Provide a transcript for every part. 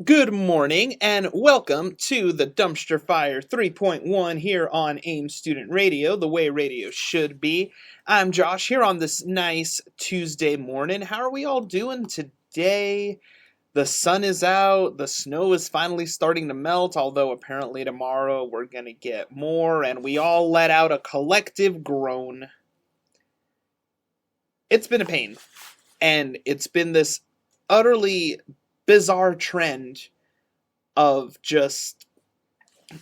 Good morning and welcome to the Dumpster Fire 3.1 here on AIM Student Radio, the way radio should be. I'm Josh here on this nice Tuesday morning. How are we all doing today? The sun is out, the snow is finally starting to melt, although apparently tomorrow we're going to get more, and we all let out a collective groan. It's been a pain, and it's been this utterly bizarre trend of just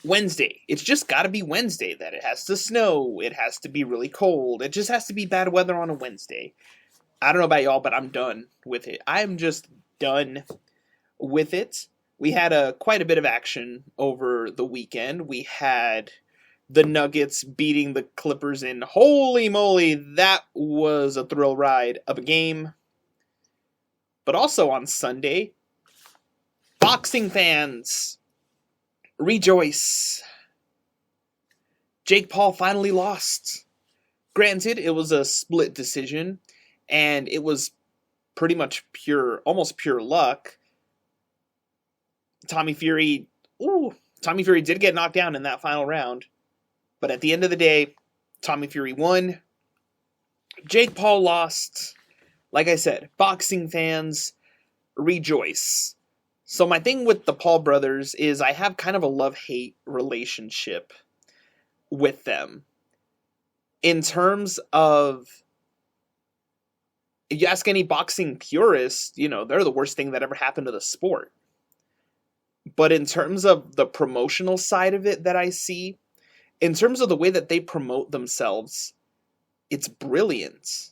Wednesday. It's just got to be Wednesday that it has to snow. It has to be really cold. It just has to be bad weather on a Wednesday. I don't know about y'all, but I'm done with it. I'm just done with it. We had quite a bit of action over the weekend. We had the Nuggets beating the Clippers in. Holy moly, that was a thrill ride of a game. But also on Sunday, boxing fans, rejoice. Jake Paul finally lost. Granted, it was a split decision, and it was pretty much almost pure luck. Tommy Fury did get knocked down in that final round, but at the end of the day, Tommy Fury won. Jake Paul lost. Like I said, boxing fans, rejoice. So my thing with the Paul brothers is I have kind of a love-hate relationship with them. In terms of, if you ask any boxing purist, they're the worst thing that ever happened to the sport. But in terms of the promotional side of it that I see, in terms of the way that they promote themselves, it's brilliant.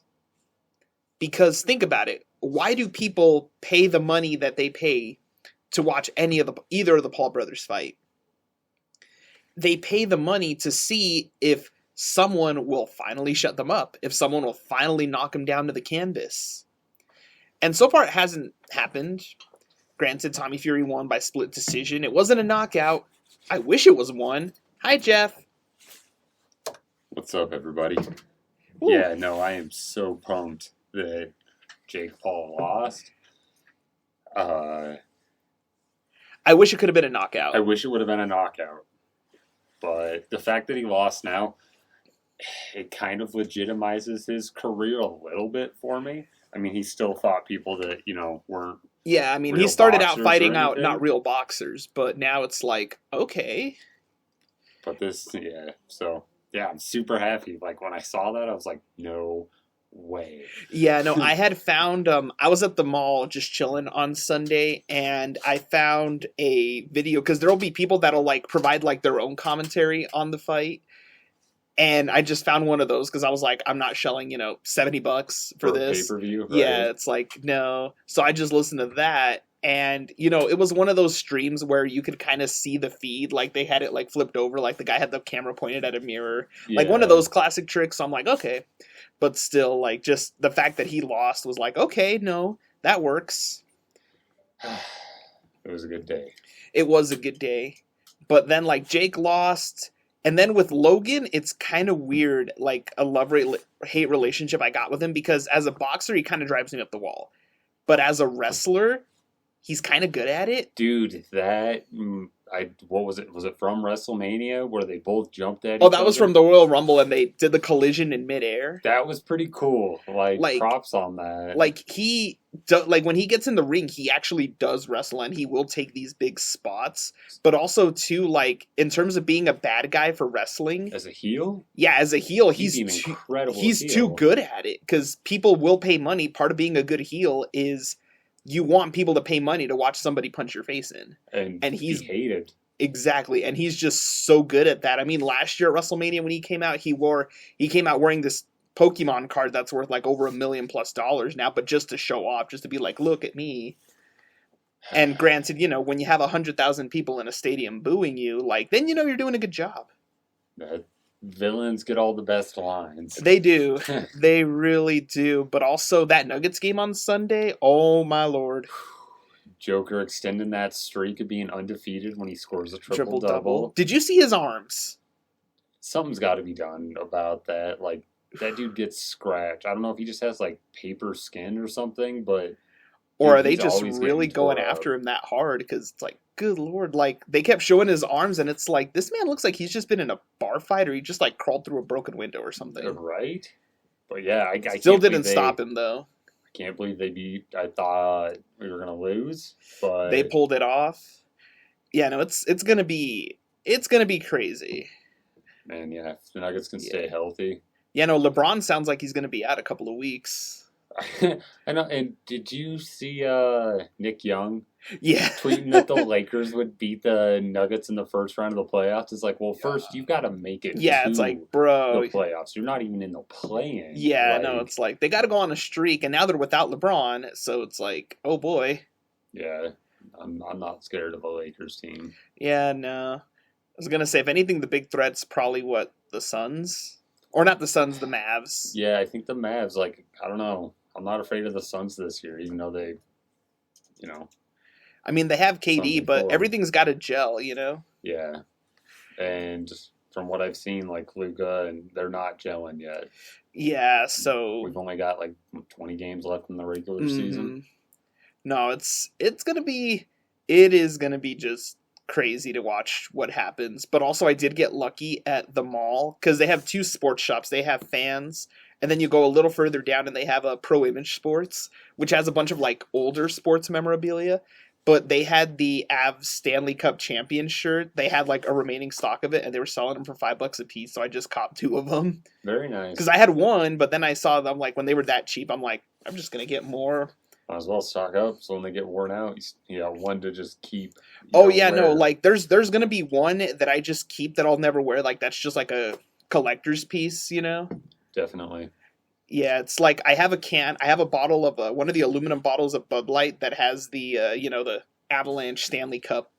Because think about it, why do people pay the money that they pay to watch either of the Paul brothers fight? They pay the money to see if someone will finally shut them up, if someone will finally knock them down to the canvas. And so far it hasn't happened. Granted, Tommy Fury won by split decision. It wasn't a knockout. I wish it was one. Hi, Jeff. What's up, everybody? Ooh. Yeah, no, I am so pumped that Jake Paul lost. I wish it could have been a knockout. I wish it would have been a knockout. But the fact that he lost now, it kind of legitimizes his career a little bit for me. I mean, he still fought people that, weren't. Yeah, I mean, he started out fighting out not real boxers, but now it's like, okay. But I'm super happy. Like, when I saw that, I was like, no way. Yeah, no, I had found, I was at the mall just chilling on Sunday, and I found a video, because there'll be people that'll, provide, their own commentary on the fight, and I just found one of those, because I was like, I'm not shelling, $70 for this. Pay-per-view, right? Yeah, it's like, no. So I just listened to that, and, it was one of those streams where you could kind of see the feed, they had it, flipped over, the guy had the camera pointed at a mirror, one of those classic tricks, so I'm like, okay. But still, just the fact that he lost was like, okay, no, that works. It was a good day. It was a good day. But then, Jake lost. And then with Logan, it's kind of weird, a love-hate relationship I got with him. Because as a boxer, he kind of drives me up the wall. But as a wrestler, he's kind of good at it. Dude, what was it? Was it from WrestleMania where they both jumped at each other? Oh, that was from the Royal Rumble and they did the collision in midair. That was pretty cool. Props on that. When he gets in the ring, he actually does wrestle and he will take these big spots. But also, too, in terms of being a bad guy for wrestling. As a heel? Yeah, as a heel, he's too good at it. Because people will pay money. Part of being a good heel is you want people to pay money to watch somebody punch your face in. And he's hated. Exactly. And he's just so good at that. I mean, last year at WrestleMania when he came out, he came out wearing this Pokemon card that's worth over $1 million+ now, but just to show off, just to be like, look at me. And granted, when you have 100,000 people in a stadium booing you, then you're doing a good job. Villains get all the best lines. They do. They really do. But also that Nuggets game on Sunday, oh my lord. Joker extending that streak of being undefeated when he scores a triple-double. Did you see his arms? Something's got to be done about that. That dude gets scratched. I don't know if he just has, paper skin or something, but... Or are they He's just always getting really going tore up. after him that hard? Because it's like, good lord, like they kept showing his arms, and it's like this man looks like he's just been in a bar fight, or he just like crawled through a broken window or something. Right? But yeah, I Still can't believe didn't stop him though. I can't believe they beat. I thought we were gonna lose, They but pulled it off. Yeah, no, it's gonna be crazy. man, yeah, if the Nuggets can Yeah, stay healthy. yeah, no, LeBron sounds like he's gonna be out a couple of weeks. I know. And did you see Nick Young Yeah, tweeting that the Lakers would beat the Nuggets in the first round of the playoffs? It's like, well, first you've got to make it yeah, it's to like, the bro. playoffs. You're not even in the play-in. Yeah, no, Like, it's like they got to go on a streak, and now they're without LeBron, so it's like, oh boy. yeah, I'm not scared of a Lakers team. Yeah, no. I was gonna say, if anything, the big threat's probably what the Suns, or not the Suns, the Mavs. Yeah, I think the Mavs. Like, I don't know. I'm not afraid of the Suns this year, even though they, you know, I mean, they have KD, something but for 'em. everything's got to gel, you know. Yeah, and from what I've seen, like Luka, and they're not gelling yet. Yeah, so We've only got like 20 games left in the regular season. mhm. No, it is gonna be just crazy to watch what happens. But also, I did get lucky at the mall because they have two sports shops. They have Fans, and then you go a little further down, and they have a Pro Image Sports, which has a bunch of like older sports memorabilia. But they had the Avs Stanley Cup champion shirt. They had like a remaining stock of it, and they were selling them for $5 a piece. So I just copped two of them Very nice. because I had one, but then I saw them like when they were that cheap. I'm like, I'm just gonna get more. Might as well stock up so when they get worn out, you got one to just keep. Oh yeah, no, wear. like there's gonna be one that I just keep that I'll never wear. Like that's just like a collector's piece, you know? Definitely. Yeah, it's like I have a bottle of one of the aluminum bottles of Bud Light that has the the Avalanche Stanley Cup,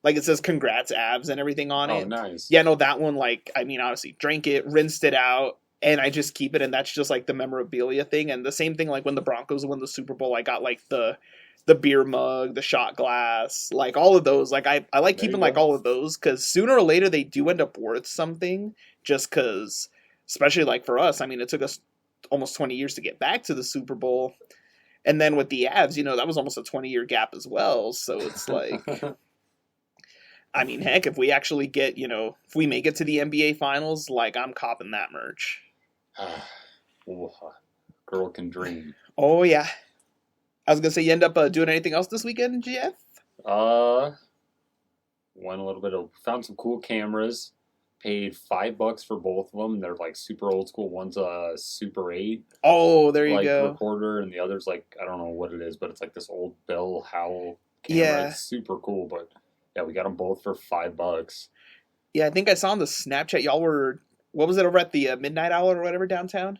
like it says "Congrats Avs" and everything on Oh, it. nice. Yeah, no, that one, like I mean, obviously drank it, rinsed it out, and I just keep it, and that's just like the memorabilia thing. And the same thing, like when the Broncos won the Super Bowl, I got like the beer mug, the shot glass, like all of those. Like I like There you keeping like go. all of those because sooner or later they do end up worth something. Just because, especially like for us, I mean, it took us almost 20 years to get back to the Super Bowl, and then with the Avs, that was almost a 20-year gap as well. So it's like, I mean, heck, if we actually get, if we make it to the NBA Finals, like I'm copping that merch. Ooh, girl can dream. Oh yeah. I was gonna say, you end up doing anything else this weekend, Jeff? Went a little bit of found some cool cameras. Paid $5 for both of them. They're like super old school. One's a Super 8 Oh, there you like go. recorder, and the other's like I don't know what it is, but it's like this old Bell Howell camera. Yeah. It's super cool, but yeah, we got them both for $5. Yeah, I think I saw on the Snapchat y'all were, what was it, over at the Midnight Owl or whatever downtown?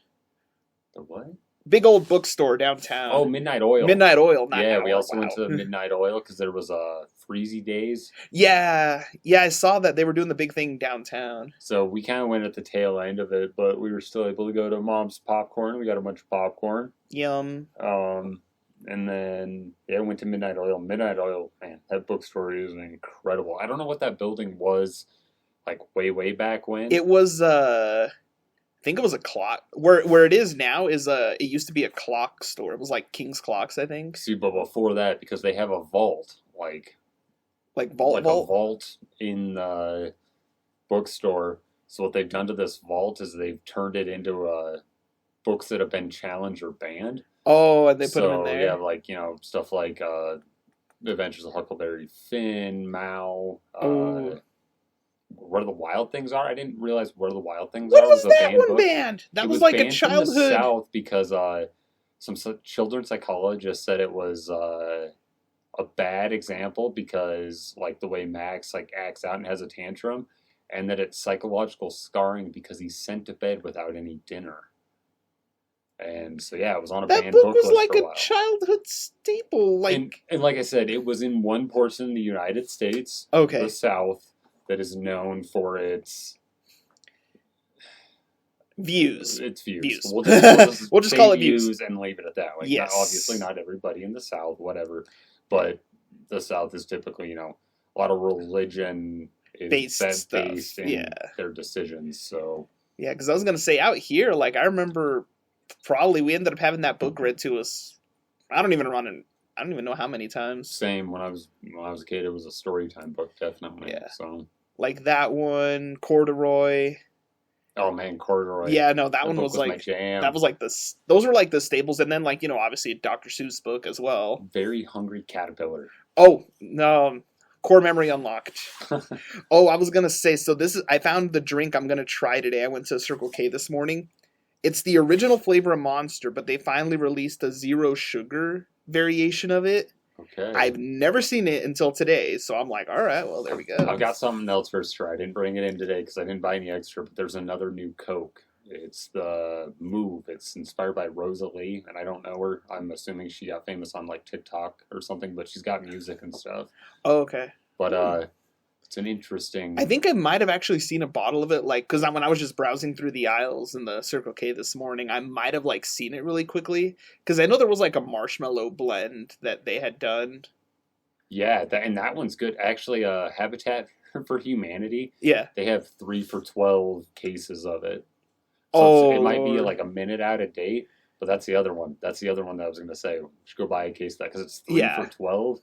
The what? Big old bookstore downtown. Oh, Midnight Oil. Midnight Oil. Not Yeah, Hour, we also wow. went to the Midnight Oil because there was freezy days. Yeah, I saw that they were doing the big thing downtown. So we kind of went at the tail end of it, but we were still able to go to Mom's Popcorn. We got a bunch of popcorn. Yum. And then we went to Midnight Oil. Midnight Oil, man, that bookstore is incredible. I don't know what that building was like way back when. It was I think it was a clock. Where it is now is it used to be a clock store. It was like King's Clocks, I think. See, but before that, because they have a vault, like Vault. a vault in the bookstore. So what they've done to this vault is they've turned it into books that have been challenged or banned. Oh, and they put them in there. Yeah, like stuff like Adventures of Huckleberry Finn, Mao. What Are the Wild Things Are? I didn't realize What Are the Wild Things What Are was a that banned one book. banned? That It was like a banned from the childhood. South because some children's psychologist said it was a bad example because like the way Max like acts out and has a tantrum, and that it's psychological scarring because he's sent to bed without any dinner. And so yeah, it was on a That banned book book was list like for a a while. childhood staple. Like And like I said, it was in one portion of the United States, okay, the South, that is known for its views. Its views. Views. We'll just We'll just say call it views. and leave it at that. Like, Yes. obviously not everybody in the South, whatever, but the South is typically, a lot of religion is Based stuff, based in yeah. their decisions. So Yeah, because I was gonna say out here, like I remember, probably we ended up having that book read to us. I don't even I don't even know how many times. Same when I was a kid. It was a story time book, definitely. Yeah. So. Like that one, Corduroy. Oh man, Corduroy. Yeah, no, that one book was my like jam. that was like this. Those were like the staples, and then like obviously a Dr. Seuss book as well. Very Hungry Caterpillar. Oh no, core memory unlocked. Oh, I was gonna say, so this is I found the drink I'm gonna try today. I went to Circle K this morning. It's the original flavor of Monster, but they finally released a zero sugar variation of it. Okay. I've never seen it until today, so I'm like, all right, well, there we go. I've got something else for us to try. I didn't bring it in today because I didn't buy any extra, but there's another new Coke. It's the Move. It's inspired by Rosalie, and I don't know her. I'm assuming she got famous on like TikTok or something, but she's got music and stuff. Oh, okay. But it's an interesting. I think I might have actually seen a bottle of it, like, because when I was just browsing through the aisles in the Circle K this morning, I might have like seen it really quickly because I know there was like a marshmallow blend that they had done. Yeah, that one's good. Actually, Habitat for Humanity. Yeah, they have 3 for $12 cases of it. So it might be like a minute out of date, but that's the other one. That's the other one that I was going to say. You should go buy a case of that because it's 3 for $12.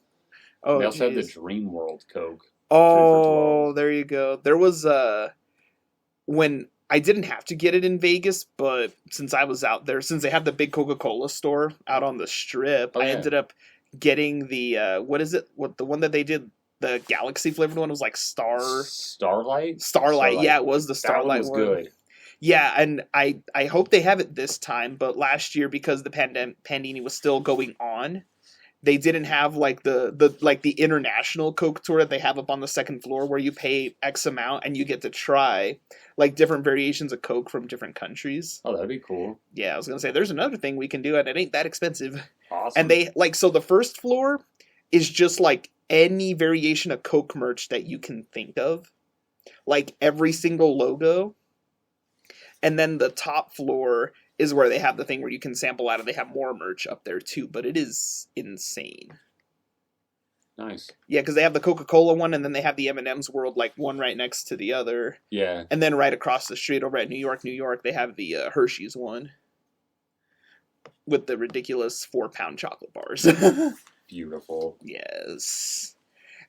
Oh, they also have the Dream World Coke. Oh, there you go. There was when I didn't have to get it in Vegas, but since I was out there, since they have the big Coca-Cola store out on the strip, I ended up getting the what is it? What the one that they did? The Galaxy flavored one was like Starlight. Yeah, it was the Starlight that one. Was good. Yeah, and I hope they have it this time. But last year, because the pandemic was still going on, they didn't have like the international Coke tour that they have up on the second floor where you pay X amount and you get to try like different variations of Coke from different countries. Oh, that'd be cool. Yeah, I was gonna say there's another thing we can do and it ain't that expensive. Awesome. And they so the first floor is just like any variation of Coke merch that you can think of. Like every single logo. And then the top floor is where they have the thing where you can sample out, and they have more merch up there too. But it is insane. Nice. Yeah, because they have the Coca-Cola one, and then they have the M&M's World, like one right next to the other. Yeah. And then right across the street over at New York, they have the Hershey's one with the ridiculous 4-pound chocolate bars. Beautiful. Yes.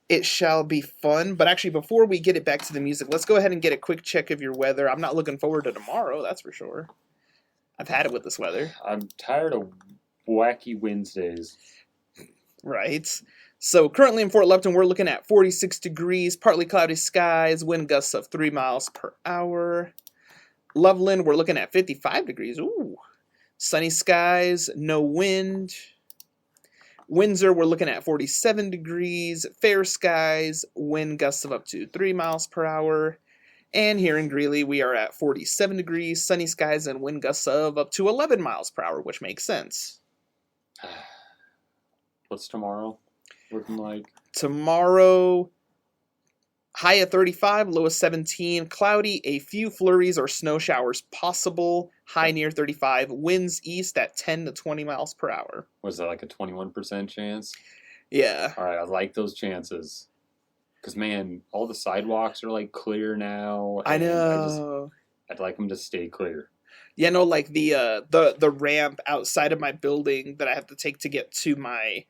It shall be fun. But actually, before we get it back to the music, let's go ahead and get a quick check of your weather. I'm not looking forward to tomorrow, that's for sure. I've had it with this weather. I'm tired of wacky Wednesdays. Right. So currently in Fort Lupton, we're looking at 46 degrees, partly cloudy skies, wind gusts of 3 miles per hour. Loveland, we're looking at 55 degrees. Ooh. Sunny skies, no wind. Windsor, we're looking at 47 degrees, fair skies, wind gusts of up to 3 miles per hour. And here in Greeley, we are at 47 degrees, sunny skies, and wind gusts of up to 11 miles per hour, which makes sense. What's tomorrow looking like? Tomorrow, high at 35, low at 17, cloudy, a few flurries or snow showers possible, high near 35, winds east at 10 to 20 miles per hour. Was that like a 21% chance? Yeah. All right, I like those chances. Because, man, all the sidewalks are, like, clear now. I know. I'd like them to stay clear. Yeah, no, like the ramp outside of my building that I have to take to get to my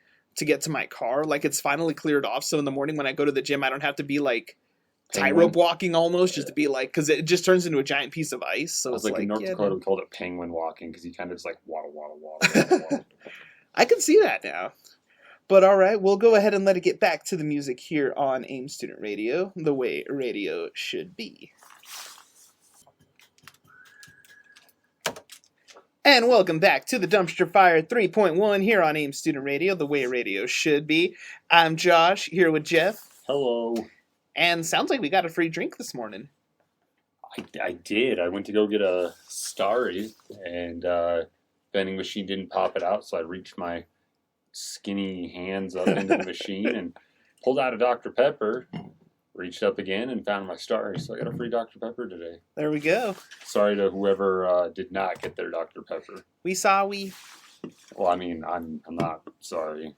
car, like, it's finally cleared off. So in the morning when I go to the gym, I don't have to be, like, tightrope walking almost, just to be, like, because it just turns into a giant piece of ice. So it's like in North Dakota, we called it penguin walking because you kind of just, like, waddle. I can see that now. But all right, we'll go ahead and let it get back to the music here on AIM Student Radio, the way radio should be. And welcome back to the Dumpster Fire 3.1 here on AIM Student Radio, the way radio should be. I'm Josh, here with Jeff. Hello. And sounds like we got a free drink this morning. I did. I went to go get a Starry, and vending machine didn't pop it out, so I reached my skinny hands up into the machine and pulled out a Dr. Pepper, reached up again and found my Starry, so I got a free Dr. Pepper today. There we go. Sorry to whoever did not get their Dr. Pepper. Well, I mean, I'm not sorry,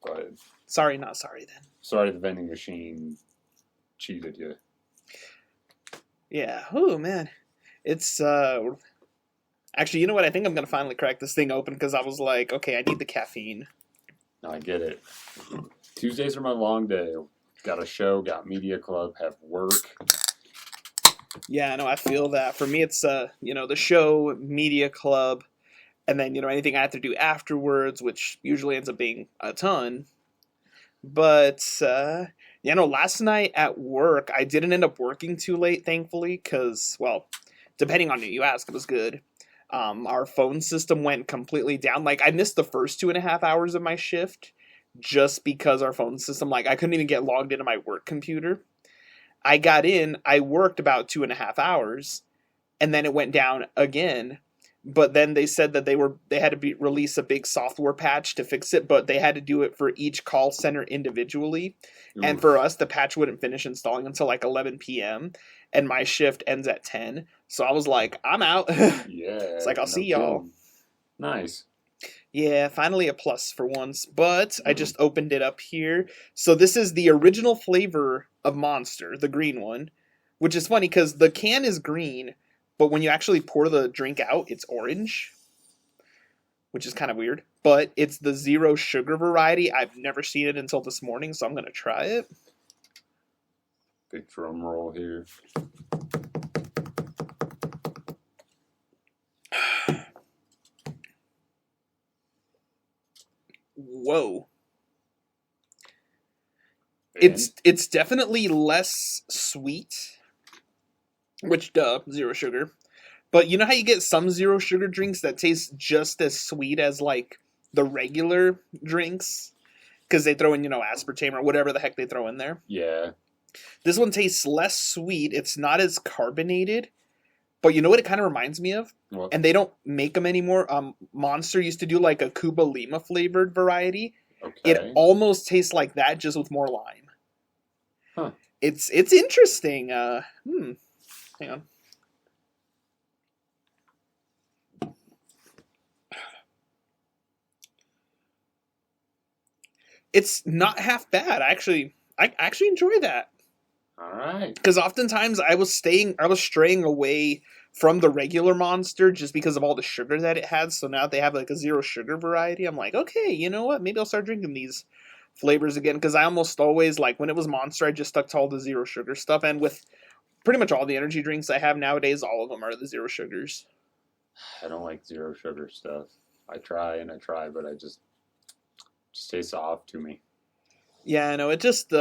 but... Sorry, not sorry then. Sorry the vending machine cheated you. Yeah. Oh, man. It's, Actually, you know what? I think I'm going to finally crack this thing open because I was like, okay, I need the caffeine. I get it. Tuesdays are my long day. Got a show, got media club, have work. Yeah, no, I feel that. For me, it's the show, media club, and then anything I have to do afterwards, which usually ends up being a ton. But last night at work, I didn't end up working too late, thankfully, because well, depending on who you ask, it was good. Our phone system went completely down. Like I missed the first 2.5 hours of my shift just because our phone system, like I couldn't even get logged into my work computer. I got in, I worked about 2.5 hours, and then it went down again. But then they said that they had to release a big software patch to fix it, but they had to do it for each call center individually. And Oof. for us, the patch wouldn't finish installing until like 11 p.m. and my shift ends at 10. So I was like, I'm out. Yeah. It's like I'll no see y'all. kidding. Nice. Yeah, finally a plus for once. But I just opened it up here. So this is the original flavor of Monster, the green one, which is funny because the can is green, but when you actually pour the drink out, it's orange, which is kind of weird. But it's the zero sugar variety. I've never seen it until this morning, so I'm going to try it. Big drum roll here. Whoa. And It's definitely less sweet, which zero sugar. But you know how you get some zero sugar drinks that taste just as sweet as like the regular drinks because they throw in aspartame or whatever the heck they throw in there. yeah. This one tastes less sweet. It's not as carbonated. But you know what it kind of reminds me of? Well, And they don't make them anymore. Monster used to do like a Cuba Lima flavored variety. It okay. almost tastes like that, just with more lime. Huh. It's interesting. Hang on. It's not half bad. I actually enjoy that. All right. Because oftentimes I was straying away from the regular Monster just because of all the sugar that it had. So now they have like a zero sugar variety. I'm like, okay, you know what? Maybe I'll start drinking these flavors again. Because I almost always, like when it was Monster, I just stuck to all the zero sugar stuff. And with pretty much all the energy drinks I have nowadays, all of them are the zero sugars. I don't like zero sugar stuff. I try and I try, but I just tastes off to me. Yeah, I know. It just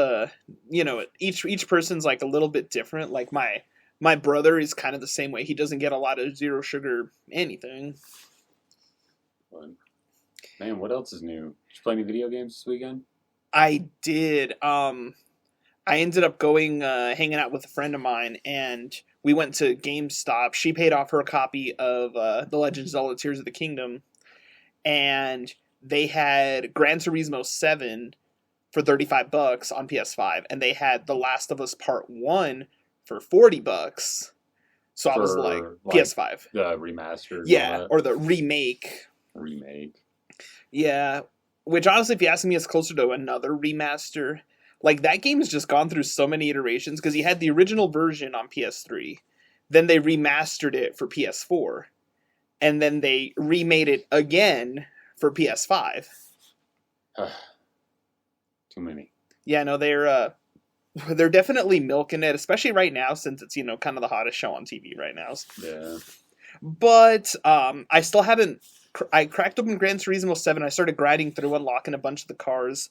each person's like a little bit different. Like my brother is kind of the same way. He doesn't get a lot of zero sugar anything. But, man, what else is new? Did you play any video games this weekend? I did. I ended up going hanging out with a friend of mine, and we went to GameStop. She paid off her copy of The Legend of Zelda: Tears of the Kingdom, and they had Gran Turismo 7 for $35 on PS5, and they had The Last of Us Part 1 for $40. So I was like, PS5. The remastered. Yeah, or the remake. Remake. Yeah, which honestly, if you ask me, is closer to another remaster. Like, that game has just gone through so many iterations, because you had the original version on PS3, then they remastered it for PS4, and then they remade it again for PS5. Too many. Yeah, no, they're definitely milking it, especially right now since it's kind of the hottest show on TV right now. Yeah. But I still haven't. I cracked open Gran Turismo 7. I started grinding through, unlocking a bunch of the cars.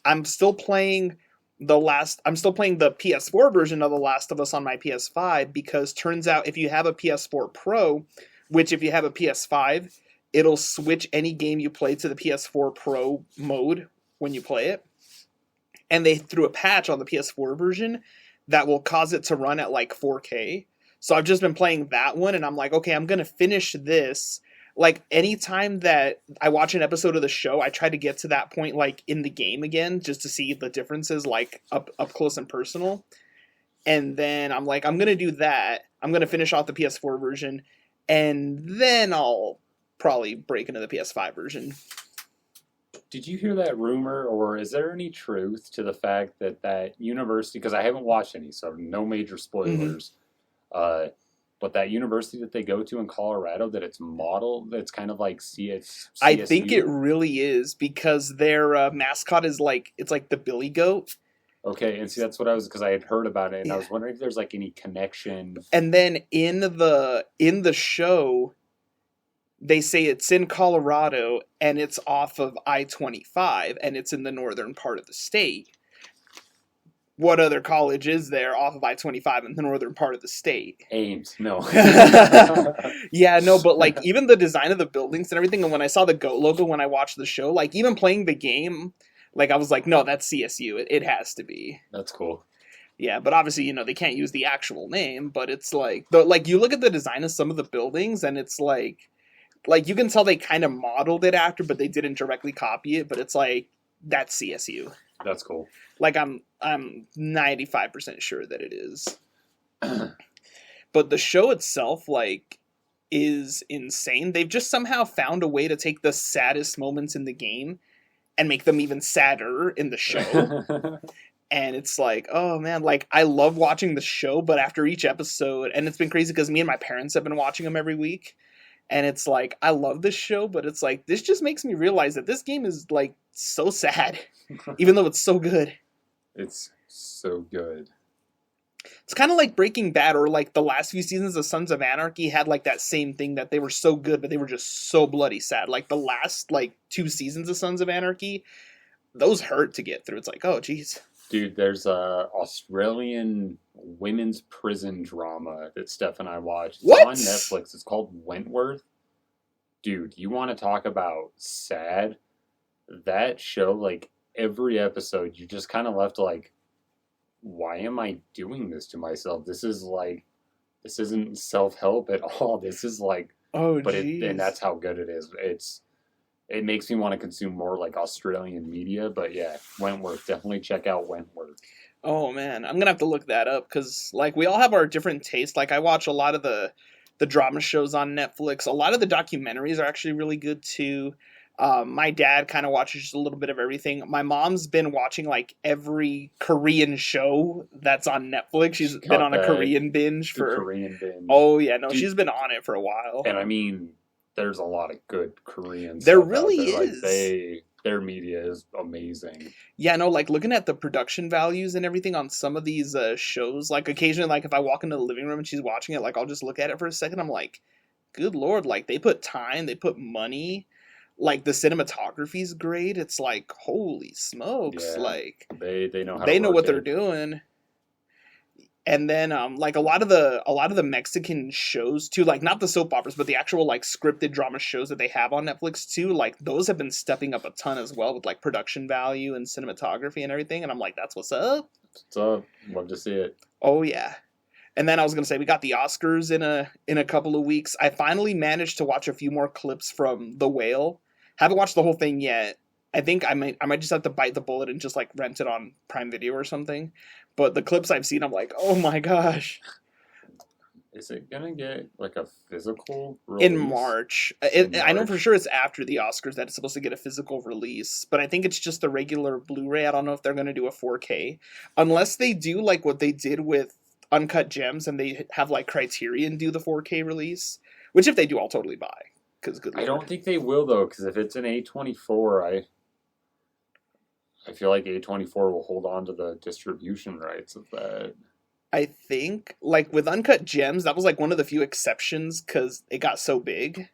I'm still playing I'm still playing the PS4 version of The Last of Us on my PS5 because turns out if you have a PS4 Pro, which if you have a PS5, it'll switch any game you play to the PS4 Pro mode when you play it. And they threw a patch on the PS4 version that will cause it to run at like 4K. So I've just been playing that one, and I'm like, okay, I'm going to finish this. Like, anytime that I watch an episode of the show, I try to get to that point, like, in the game again, just to see the differences, like, up close and personal. And then I'm like, I'm going to do that. I'm going to finish off the PS4 version, and then I'll probably break into the PS5 version. Did you hear that rumor, or is there any truth to the fact that university, because I haven't watched any, so no major spoilers, But that university that they go to in Colorado, that it's modeled, that's kind of like I think it CSU. really is because their mascot is like it's like the Billy Goat. Okay, and see, that's what I was, because I had heard about it, and I Yeah. was wondering if there's like any connection. And then in the show, they say it's in Colorado and it's off of I-25 and it's in the northern part of the state. What other college is there off of I-25 in the northern part of the state? Ames, no. Yeah, no, but like even the design of the buildings and everything, and when I saw the GOAT logo when I watched the show, like even playing the game, like I was like, no, that's CSU. It has to be. That's cool. Yeah, but obviously, they can't use the actual name, but it's like you look at the design of some of the buildings and it's like you can tell they kind of modeled it after, but they didn't directly copy it, but it's like that's CSU. That's cool. Like I'm 95% sure that it is. But the show itself like is insane. They've just somehow found a way to take the saddest moments in the game and make them even sadder in the show. And it's like, oh man, like I love watching the show, but after each episode, and it's been crazy because me and my parents have been watching them every week. And it's like, I love this show, but it's like, this just makes me realize that this game is like so sad, even though it's so good. It's so good. It's kind of like Breaking Bad or like the last few seasons of Sons of Anarchy had like that same thing that they were so good, but they were just so bloody sad. Like the last like 2 seasons of Sons of Anarchy, those hurt to get through. It's like, oh, geez. Dude, there's a Australian women's prison drama that Steph and I watched. What? It's on Netflix. It's called Wentworth. Dude, you want to talk about sad? That show, like every episode, you're just kind of left like, why am I doing this to myself? This isn't self-help at all. This is like, Oh, and that's how good it is. It makes me want to consume more like Australian media, but yeah, Wentworth, definitely check out Wentworth. Oh man, I'm gonna have to look that up because like we all have our different tastes. Like I watch a lot of the drama shows on Netflix. A lot of the documentaries are actually really good too. My dad kind of watches just a little bit of everything. My mom's been watching like every Korean show that's on Netflix. She's been on a Korean binge for. Korean binge. Oh yeah, no, Dude, she's been on it for a while. And I mean, there's a lot of good Korean. There stuff out really there. is. Like their media is amazing. Yeah, no, like looking at the production values and everything on some of these shows, like occasionally, like if I walk into the living room and she's watching it, like I'll just look at it for a second. I'm like, good lord, like they put time, they put money, like the cinematography's great. It's like holy smokes, Yeah, like they know how they to know work what they're it. doing. And then like a lot of the Mexican shows too, like not the soap operas, but the actual like scripted drama shows that they have on Netflix too, like those have been stepping up a ton as well with like production value and cinematography and everything. And I'm like, that's what's up. What's up? Love to see it. Oh yeah. And then I was gonna say we got the Oscars in a couple of weeks. I finally managed to watch a few more clips from The Whale. Haven't watched the whole thing yet. I think I might just have to bite the bullet and just like rent it on Prime Video or something. But the clips I've seen, I'm like, oh my gosh. Is it gonna get like a physical In release? March. In I know for March? sure it's after the Oscars that it's supposed to get a physical release, but I think it's just the regular Blu-ray. I don't know if they're going to do a 4K. Unless they do like what they did with Uncut Gems and they have like Criterion do the 4K release, which if they do, I'll totally buy. Because good I lord. don't think they will though, because if it's an A24, I feel like A24 will hold on to the distribution rights of that. I think like with Uncut Gems, that was like one of the few exceptions because it got so big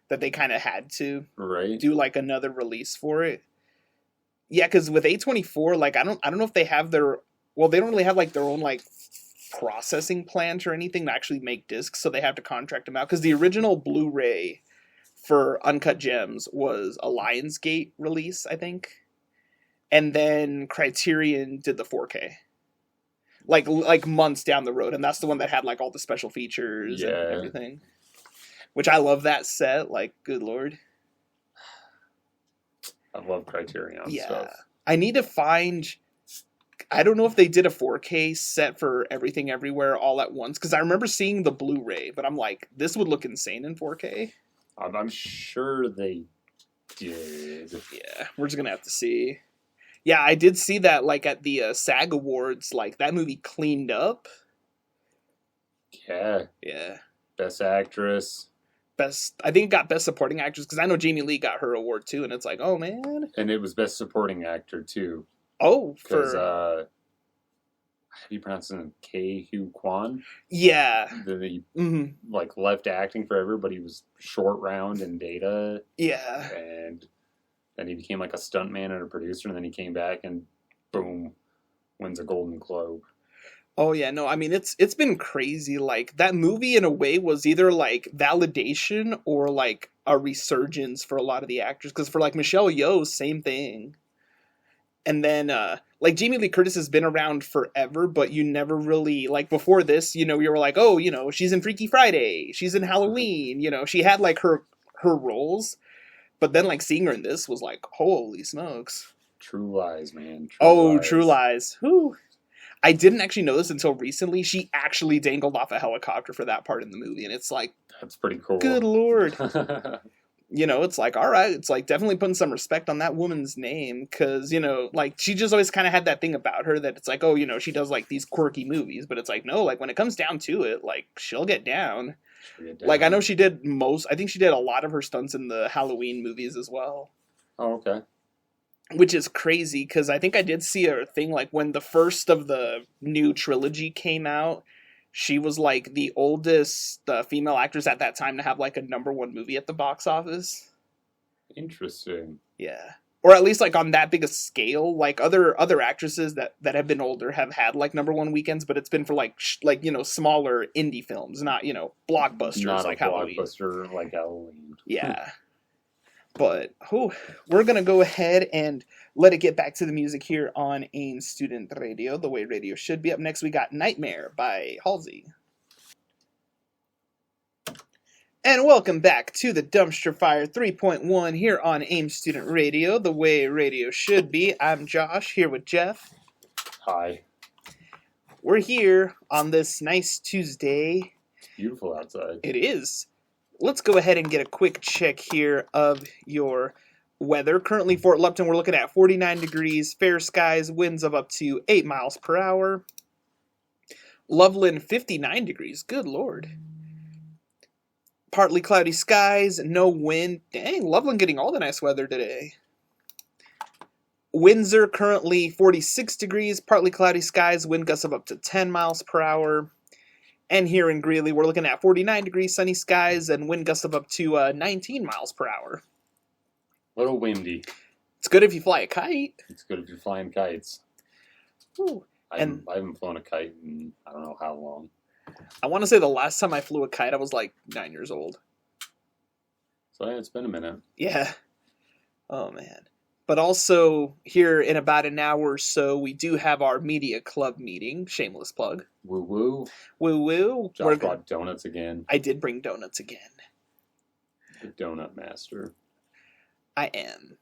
that they kind of had to Right? do like another release for it. Yeah, because with A24, like I don't know if they have they don't really have like their own like processing plant or anything to actually make discs, so they have to contract them out. Because the original Blu-ray for Uncut Gems was a Lionsgate release, I think, and then Criterion did the 4K. Like months down the road, and that's the one that had like all the special features and Yeah. everything. Which I love that set, like good lord. I love Criterion Yeah. stuff. I need to find I don't know if they did a 4K set for Everything Everywhere all at once because I remember seeing the Blu-ray, but I'm like, this would look insane in 4K. I'm sure they did. Yeah, we're just gonna have to see. Yeah, I did see that like at the SAG Awards, like that movie cleaned up. Yeah. Yeah. Best actress. I think it got best supporting actress because I know Jamie Lee got her award too, and it's like, oh man. And it was best supporting actor too. Oh, Because for how do you pronounce his name? Ke-Huy Quan. yeah. He Mm-hmm. like left acting forever, but he was short round in Data, Yeah. and then he became like a stuntman and a producer, and then he came back and boom, wins a Golden Globe. Oh yeah, no, I mean it's been crazy. Like that movie in a way was either like validation or like a resurgence for a lot of the actors. Because for like Michelle Yeoh, same thing. And then like Jamie Lee Curtis has been around forever, but you never really like before this, you know, you were like, oh, you know, she's in Freaky Friday, she's in Halloween, you know, she had like her roles, but then like seeing her in this was like, holy smokes. True Lies, man. True Lies. Whew. I didn't actually know this until recently. She actually dangled off a helicopter for that part in the movie, and it's like, That's pretty cool. good lord. You know, it's like, all right, it's like definitely putting some respect on that woman's name, because, you know, like, she just always kind of had that thing about her that it's like, oh, you know, she does like these quirky movies, but it's like, no, like when it comes down to it, like, she'll get down. Like, I know I think she did a lot of her stunts in the Halloween movies as well. Oh, okay. Which is crazy, because I think I did see a thing, like, when the first of the new trilogy came out, she was, like, the oldest female actress at that time to have, like, a #1 movie at the box office. Interesting. Yeah. Or at least, like, on that big a scale. Like, other actresses that have been older have had, like, #1 weekends, but it's been for, like, you know, smaller indie films, not, you know, blockbusters Not like a Halloween. blockbuster like Halloween. Yeah. But we're going to go ahead and let it get back to the music here on AIM Student Radio, the way radio should be. Up next, we got Nightmare by Halsey. And welcome back to the Dumpster Fire 3.1 here on AIM Student Radio, the way radio should be. I'm Josh, here with Jeff. Hi. We're here on this nice Tuesday. It's beautiful outside. It is. Let's go ahead and get a quick check here of your weather. Currently, Fort Lupton, we're looking at 49 degrees, fair skies, winds of up to 8 miles per hour. Loveland, 59 degrees. Good Lord. Partly cloudy skies, no wind. Dang, Loveland getting all the nice weather today. Windsor, currently 46 degrees, partly cloudy skies, wind gusts of up to 10 miles per hour. And here in Greeley, we're looking at 49 degrees, sunny skies, and wind gusts of up to 19 miles per hour. A little windy. It's good if you fly a kite. It's good if you're flying kites. Ooh. I haven't flown a kite in I don't know how long. I want to say the last time I flew a kite, I was like 9 years old. So yeah, it's been a minute. Yeah. Oh, man. But also, here in about an hour or so, we do have our media club meeting. Shameless plug. Woo woo. Woo woo. Josh brought donuts again. I did bring donuts again. The donut master. I am.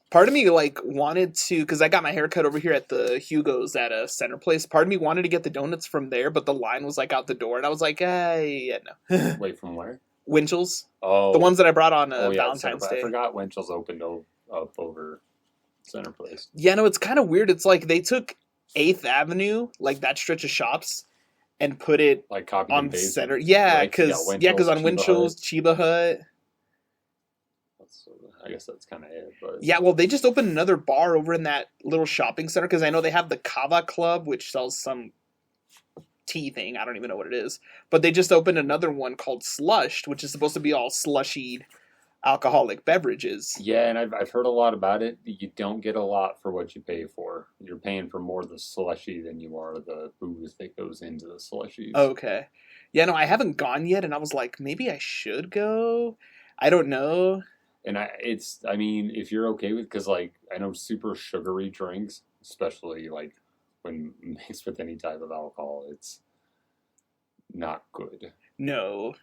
Part of me, like, wanted to, because I got my hair cut over here at the Hugo's at a Center Place. Part of me wanted to get the donuts from there, but the line was, like, out the door. And I was like, yeah, no. Wait, from where? Winchell's. Oh. The ones that I brought on yeah, Valentine's Day. I forgot Winchell's opened up over Center Place. Yeah, no, it's kind of weird. It's like they took 8th Avenue, like that stretch of shops, and put it like on Center. Yeah, because on Winchell's, Chiba Hut. I guess that's kind of it. But yeah, well, they just opened another bar over in that little shopping center because I know they have the Kava Club, which sells some tea thing. I don't even know what it is. But they just opened another one called Slushed, which is supposed to be all slushied alcoholic beverages. Yeah, and I've heard a lot about it. You don't get a lot for what you pay for. You're paying for more the slushy than you are the booze that goes into the slushies. Okay. Yeah, no, I haven't gone yet, and I was like, maybe I should go. I don't know. And I mean, if you're okay with, because like I know super sugary drinks, especially like when mixed with any type of alcohol, it's not good. No.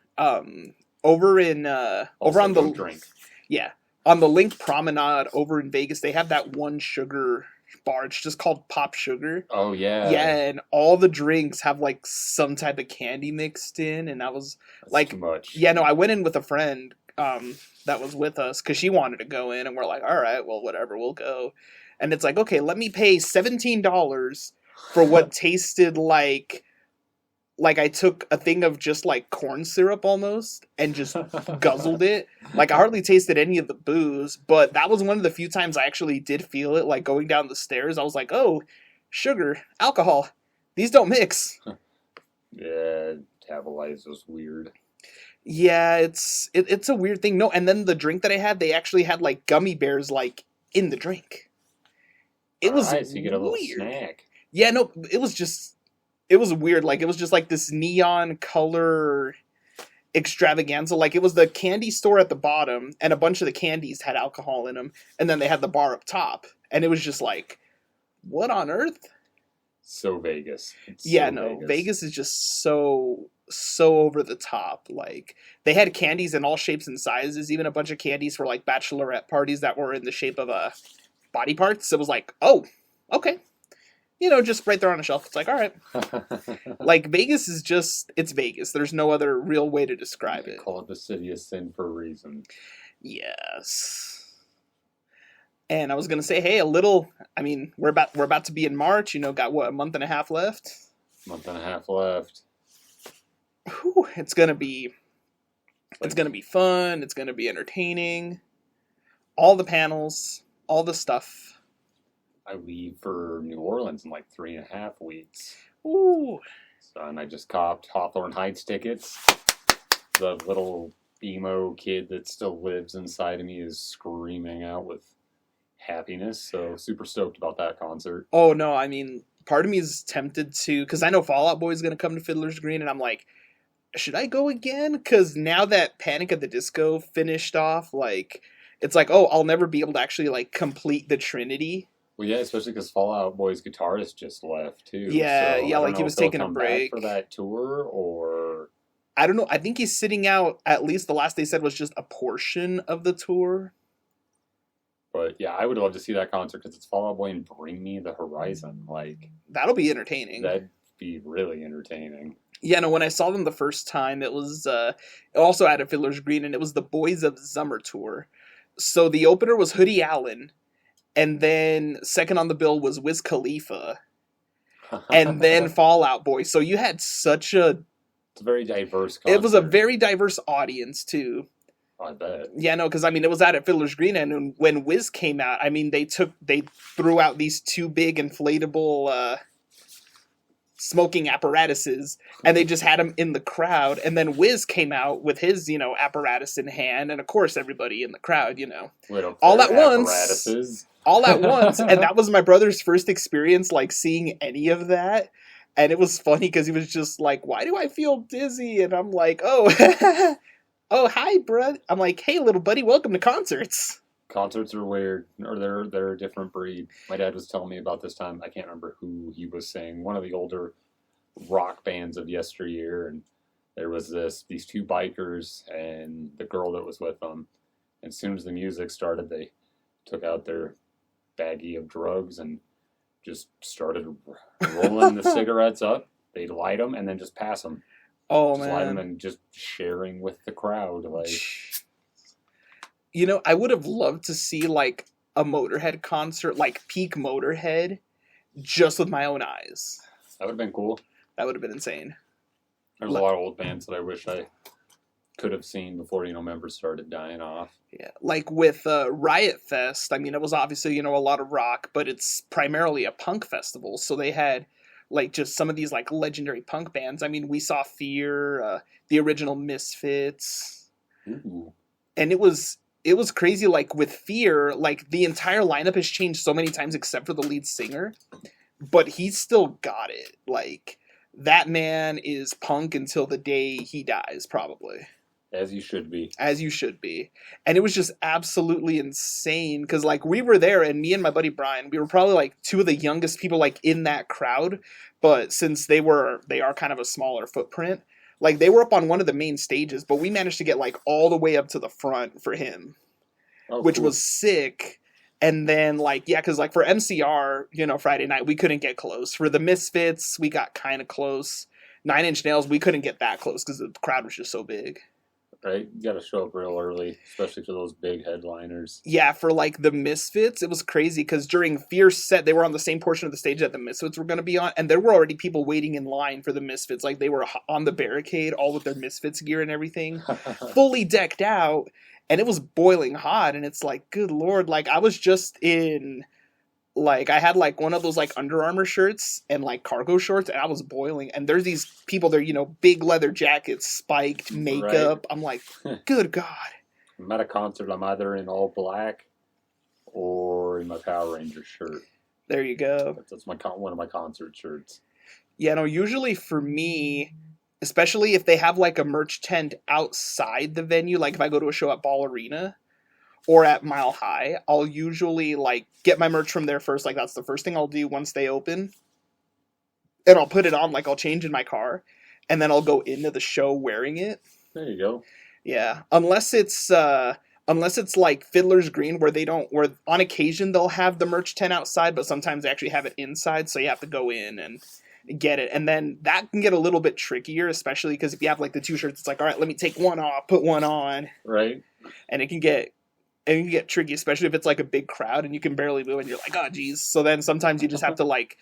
Over in over on the drink. Yeah, on the Link Promenade over in Vegas, they have that one sugar bar. It's just called Pop Sugar. Oh yeah. Yeah, and all the drinks have like some type of candy mixed in, and that's like too much. Yeah, no, I went in with a friend that was with us because she wanted to go in, and we're like, all right, well, whatever, we'll go. And it's like, okay, let me pay $17 for what tasted like like I took a thing of just like corn syrup almost and just guzzled it. Like I hardly tasted any of the booze, but that was one of the few times I actually did feel it. Like going down the stairs, I was like, "Oh, sugar, alcohol, these don't mix." Yeah, Tabalize was weird. Yeah, it's a weird thing. No, and then the drink that I had, they actually had like gummy bears like in the drink. It All was right, so you get a little weird. snack. Yeah, no, it was weird. Like it was just like this neon color extravaganza. Like it was the candy store at the bottom, and a bunch of the candies had alcohol in them, and then they had the bar up top, and it was just like, what on earth? So Vegas. It's Yeah, so no, Vegas. Vegas is just so over the top. Like they had candies in all shapes and sizes, even a bunch of candies for like bachelorette parties that were in the shape of body parts. It was like, oh, okay, just right there on a shelf. It's like, all right. Like Vegas is just it's Vegas. There's no other real way to describe They it. call it the city of sin for a reason. Yes. And I was gonna say, hey, a little. I mean, we're about to be in March. Got what, a month and a half left. Month and a half left. Whew, it's gonna be fun. It's gonna be entertaining. All the panels, all the stuff. I leave for New Orleans in like 3.5 weeks. Ooh, So, and I just copped Hawthorne Heights tickets. The little emo kid that still lives inside of me is screaming out with happiness. So super stoked about that concert. oh no, I mean, part of me is tempted to, because I know Fall Out Boy is gonna come to Fiddler's Green, and I'm like, should I go again? Because now that Panic at the Disco finished off, like, it's like, oh, I'll never be able to actually like complete the Trinity. Well, yeah, especially because Fall Out Boy's guitarist just left too. Yeah, So yeah, I don't like he know was if they'll taking a come back break. for that tour or. I don't know. I think he's sitting out. At least the last they said was just a portion of the tour. But yeah, I would love to see that concert because it's Fall Out Boy and Bring Me the Horizon. Like That'll be entertaining. that'd be really entertaining. Yeah, no. When I saw them the first time, it was also at a Fiddler's Green, and it was the Boys of Summer tour. So the opener was Hoodie Allen, and then second on the bill was Wiz Khalifa, and then Fall Out Boy. So you had such a. It's a very diverse concert. It was a very diverse audience too. I bet. Yeah, no, because I mean it was out at Fiddler's Green, and when Wiz came out, I mean they threw out these two big inflatable smoking apparatuses, and they just had him in the crowd, and then Wiz came out with his apparatus in hand, and of course everybody in the crowd, Lit up all their at once. apparatuses. all at once, and that was my brother's first experience like seeing any of that. And it was funny because he was just like, "Why do I feel dizzy?" And I'm like, "Oh, oh, hi, bro." I'm like, "Hey, little buddy, welcome to concerts." Concerts are weird, or they're a different breed. My dad was telling me about this time. I can't remember who he was saying. One of the older rock bands of yesteryear, and there was these two bikers and the girl that was with them. And as soon as the music started, they took out their baggie of drugs and just started rolling the cigarettes up. They'd light them and then just pass them. Oh Just light them man, and just sharing with the crowd. Like I would have loved to see like a Motorhead concert, like peak Motorhead, just with my own eyes. that would have been cool. That would have been insane. There's a lot of old bands that I wish I could have seen before members started dying off. Yeah, like with Riot Fest, I mean, it was obviously, a lot of rock, but it's primarily a punk festival. So they had like just some of these like legendary punk bands. I mean, we saw Fear, the original Misfits, Ooh. and it was crazy. Like with Fear, like the entire lineup has changed so many times except for the lead singer, but he's still got it. Like that man is punk until the day he dies, probably. As you should be. As you should be. And it was just absolutely insane because like we were there, and me and my buddy Brian, we were probably like two of the youngest people like in that crowd, but since they are kind of a smaller footprint, like they were up on one of the main stages, but we managed to get like all the way up to the front for him, Oh, which cool. was sick. And then like yeah, because like for MCR, Friday night we couldn't get close. For the Misfits, we got kind of close. 9 Inch Nails, we couldn't get that close because the crowd was just so big. right? You got to show up real early, especially for those big headliners. Yeah, for like the Misfits, it was crazy because during Fierce set, they were on the same portion of the stage that the Misfits were going to be on, and there were already people waiting in line for the Misfits. Like they were on the barricade, all with their Misfits gear and everything, fully decked out, and it was boiling hot. And it's like, good lord, like I was just in. Like I had like one of those like Under Armour shirts and like cargo shorts, and I was boiling. And there's these people there, big leather jackets, spiked Right. makeup. I'm like, good god. I'm at a concert. I'm either in all black or in my Power Ranger shirt. There you go. That's one of my concert shirts. Yeah, no, usually for me, especially if they have like a merch tent outside the venue, like if I go to a show at Ball Arena or at Mile High, I'll usually like get my merch from there first. Like that's the first thing I'll do once they open. And I'll put it on, like I'll change in my car, and then I'll go into the show wearing it. There you go. Yeah, unless it's like Fiddler's Green where they don't where on occasion they'll have the merch tent outside, but sometimes they actually have it inside, so you have to go in and get it. And then that can get a little bit trickier, especially because if you have like the two shirts, it's like, all right, let me take one off, put one on, Right. and it can get tricky, especially if it's like a big crowd and you can barely move and you're like, oh geez. So then sometimes you just have to like,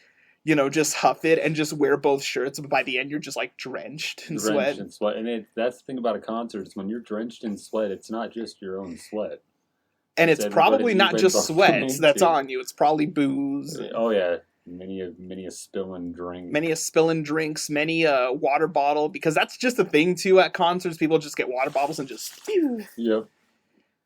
just huff it and just wear both shirts, but by the end you're just like drenched in sweat. Drenched in sweat, and that's the thing about a concert is when you're drenched in sweat, it's not just your own sweat. And it's probably not just sweat that's into. on you. It's probably booze. Oh yeah, many a spilling drink. Many a spilling drinks, many a water bottle, because that's just a thing too at concerts. People just get water bottles and just. Phew. Yep.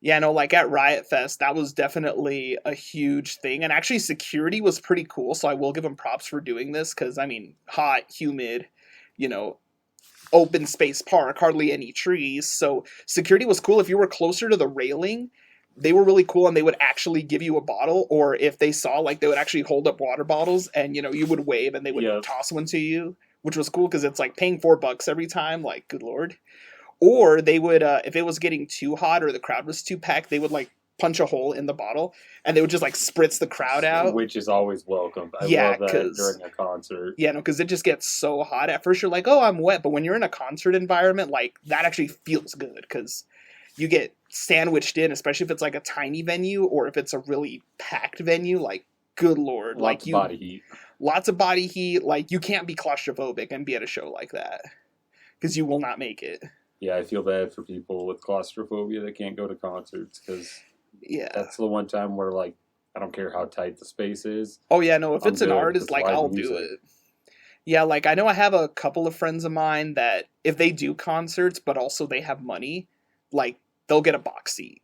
Yeah, no, like at Riot Fest, that was definitely a huge thing. And actually, security was pretty cool. So I will give them props for doing this because, I mean, hot, humid, you know, open space park, hardly any trees. So security was cool. If you were closer to the railing, they were really cool and they would actually give you a bottle. Or if they saw, like, they would actually hold up water bottles and, you would wave and they would Yep. toss one to you, which was cool because it's like paying $4 every time. Like, good lord. Or they would, if it was getting too hot or the crowd was too packed, they would like punch a hole in the bottle and they would just like spritz the crowd out. Which is always welcome. I Yeah, love that 'cause- during a concert. Yeah, no, because it just gets so hot. At first, you're like, oh, I'm wet. But when you're in a concert environment, like that actually feels good because you get sandwiched in, especially if it's like a tiny venue or if it's a really packed venue. Like, good lord, Lots of body heat. Lots of body heat. Like, you can't be claustrophobic and be at a show like that because you will not make it. Yeah, I feel bad for people with claustrophobia that can't go to concerts because Yeah. that's the one time where, like, I don't care how tight the space is. Oh yeah, no. If I'm it's an good artist, with like live I'll do music. it. Yeah, like I know I have a couple of friends of mine that if they do concerts, but also they have money, like they'll get a box seat,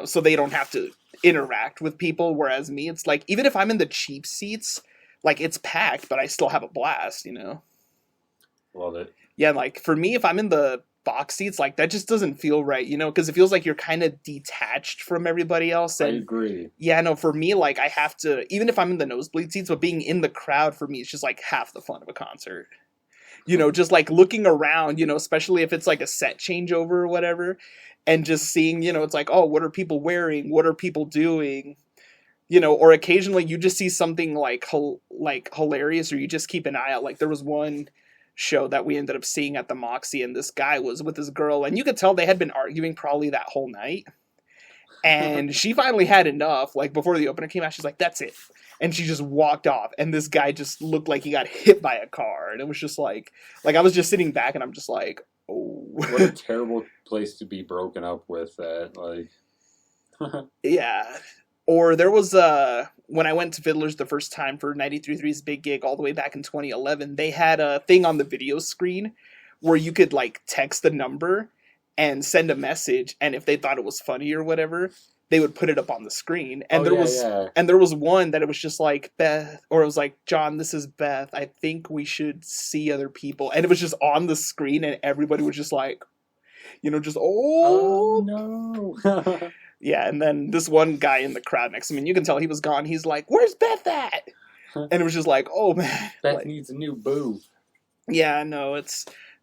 so they don't have to interact with people. Whereas me, it's like even if I'm in the cheap seats, like it's packed, but I still have a blast. Love it. Yeah, like for me, if I'm in the box seats, like that just doesn't feel right, because it feels like you're kind of detached from everybody else. I And agree. yeah, no, for me, like I have to, even if I'm in the nosebleed seats, but being in the crowd for me is just like half the fun of a concert. Just like looking around, especially if it's like a set changeover or whatever, and just seeing, it's like, oh, what are people wearing? What are people doing? Or occasionally you just see something like hilarious, or you just keep an eye out. Like there was one show that we ended up seeing at the Moxie, and this guy was with this girl, and you could tell they had been arguing probably that whole night. And she finally had enough. Like before the opener came out, she's like, "That's it," and she just walked off. And this guy just looked like he got hit by a car, and it was just like I was just sitting back, and I'm just like, "Oh, What a terrible place to be broken up with. That like, yeah." Or there was when I went to Fiddler's the first time for 93.3's big gig all the way back in 2011, they had a thing on the video screen where you could like text the number and send a message, and if they thought it was funny or whatever, they would put it up on the screen. And there was one that it was just like, Beth, or it was like, John, this is Beth. I think we should see other people. And it was just on the screen, and everybody was just like, just oh no. Yeah, and then this one guy in the crowd next to me, and you can tell he was gone. He's like, "Where's Beth at?" And it was just like, "Oh man, Beth needs a new boo." Yeah, no,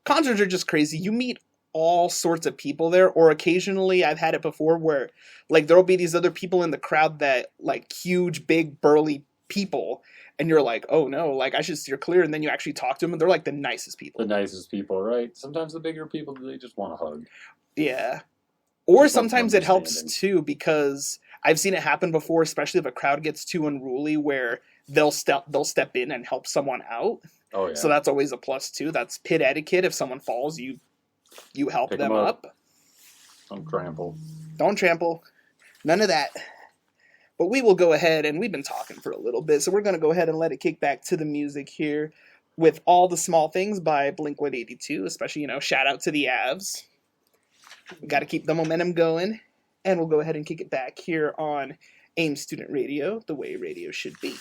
concerts are just crazy. You meet all sorts of people there, or occasionally I've had it before where like there'll be these other people in the crowd that like huge, big, burly people, and you're like, oh no, like I should steer clear, and then you actually talk to them, and they're like the nicest people. The nicest people, right? Sometimes the bigger people, they just want a hug. Yeah. Or Just want some sometimes it helps understanding. too, because I've seen it happen before, especially if a crowd gets too unruly, where they'll step in and help someone out. Oh yeah. So that's always a plus too. That's pit etiquette. If someone falls, you help Pick them 'em up. Don't trample. Don't trample. None of that. But we will go ahead, and we've been talking for a little bit, so we're going to go ahead and let it kick back to the music here with All the Small Things by Blink-182, especially, shout out to the Avs. Got to keep the momentum going, and we'll go ahead and kick it back here on AIM Student Radio, the way radio should be.